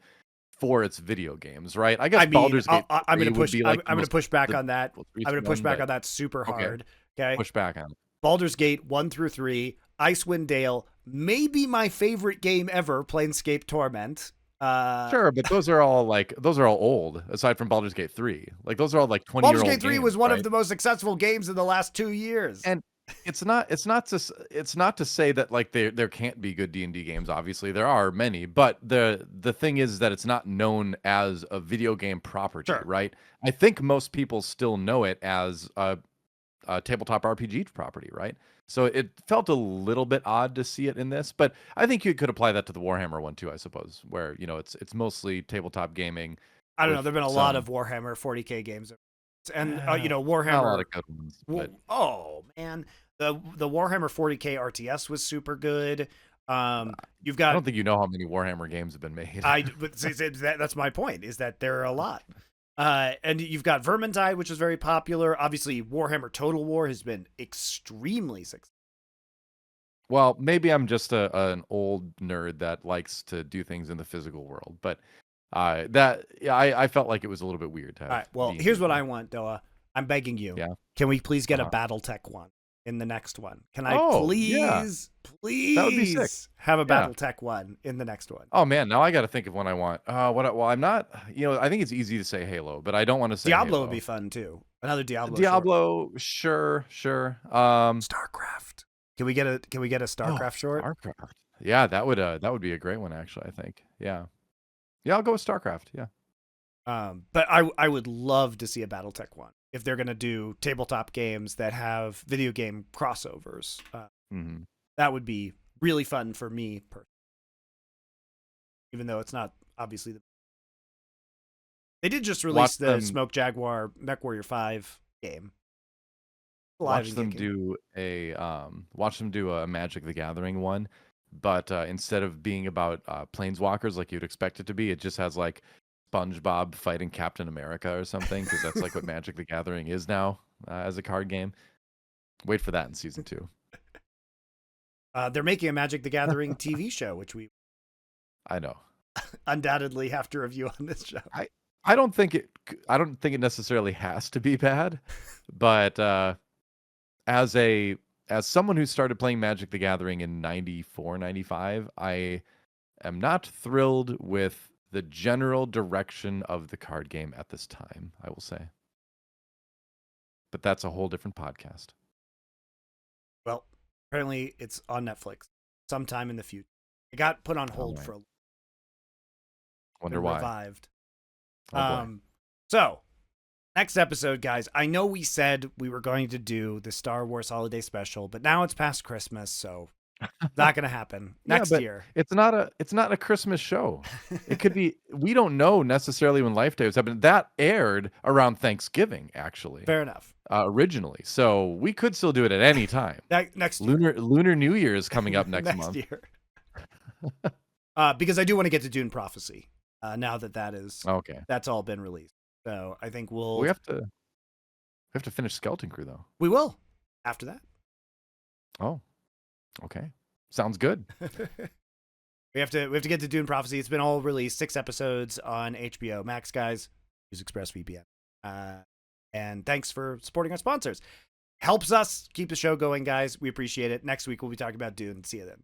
for its video games, right? I guess I mean, Baldur's Gate I'm 3 going to would push. be like I'm going to push back the on that. most I'm going recent to push one, back but on that super okay. hard. Okay, Push back on it. Baldur's Gate 1 through 3, Icewind Dale, maybe my favorite game ever, Planescape Torment. Sure, but those are all old. Aside from Baldur's Gate 3, like those are all like 20-year-old Baldur's Gate 3 games, was one right? of the most successful games in the last 2 years. And it's not to say that like there can't be good D&D games. Obviously, there are many, but the thing is that it's not known as a video game property, Sure. right? I think most people still know it as a tabletop RPG property, right? So it felt a little bit odd to see it in this, but I think you could apply that to the Warhammer one too, I suppose, where it's mostly tabletop gaming. I don't know. with There've been a lot some- of Warhammer 40K games, and Not a Warhammer. lot of good ones, Well, but oh man, the Warhammer 40K RTS was super good. You've got. I don't think you know how many Warhammer games have been made. But that's my point, is that there are a lot. And you've got Vermintide, which is very popular. Obviously, Warhammer Total War has been extremely successful. Well, maybe I'm just an old nerd that likes to do things in the physical world, but I felt like it was a little bit weird to have. All right. Well, D&D. here's what I want, Doa. I'm begging you. Yeah. Can we please get a Uh-huh. BattleTech one in the next one? Can I Oh, yeah. please That would be sick. have a Yeah. BattleTech one in the next one? Oh man, now I got to think of one I want. Well, I'm not. I think it's easy to say Halo, but I don't want to say Diablo Halo. would be fun too. Another Diablo. Diablo, sure. Short. StarCraft. Can we get a StarCraft short? StarCraft. Yeah, that would be a great one actually. I think. Yeah. Yeah, I'll go with StarCraft. Yeah. But I would love to see a BattleTech one if they're gonna do tabletop games that have video game crossovers. Mm-hmm. That would be really fun for me personally. Even though it's not obviously they did just release the Smoke Jaguar MechWarrior 5 game. Watch them do a Magic the Gathering one, but instead of being about planeswalkers like you'd expect it to be, it just has like SpongeBob fighting Captain America or something, because that's like what Magic the Gathering is now as a card game. Wait for that in season 2. They're making a Magic the Gathering TV show, which we I know. undoubtedly have to review on this show. I don't think it necessarily has to be bad, but as someone who started playing Magic the Gathering in 94, 95, I am not thrilled with the general direction of the card game at this time, I will say. But that's a whole different podcast. Well, apparently it's on Netflix sometime in the future. It got put on hold right. for a Wonder been why. revived. Oh, boy. So next episode, guys, I know we said we were going to do the Star Wars holiday special, but now it's past Christmas, so it's not going to happen next but year. It's not a Christmas show. It could be. We don't know necessarily when Life Day was happening. That aired around Thanksgiving, actually. Fair enough. Originally, so we could still do it at any time. Next year. Lunar New Year is coming up next month. Year. Because I do want to get to Dune Prophecy. Now Okay. that's all been released. So I think We have to finish Skeleton Crew though. we will after that. Oh, okay. Sounds good. We have to get to Dune Prophecy. It's been all released, 6 episodes on HBO Max, guys. Use ExpressVPN. And thanks for supporting our sponsors. Helps us keep the show going, guys. We appreciate it. Next week we'll be talking about Dune. See you then.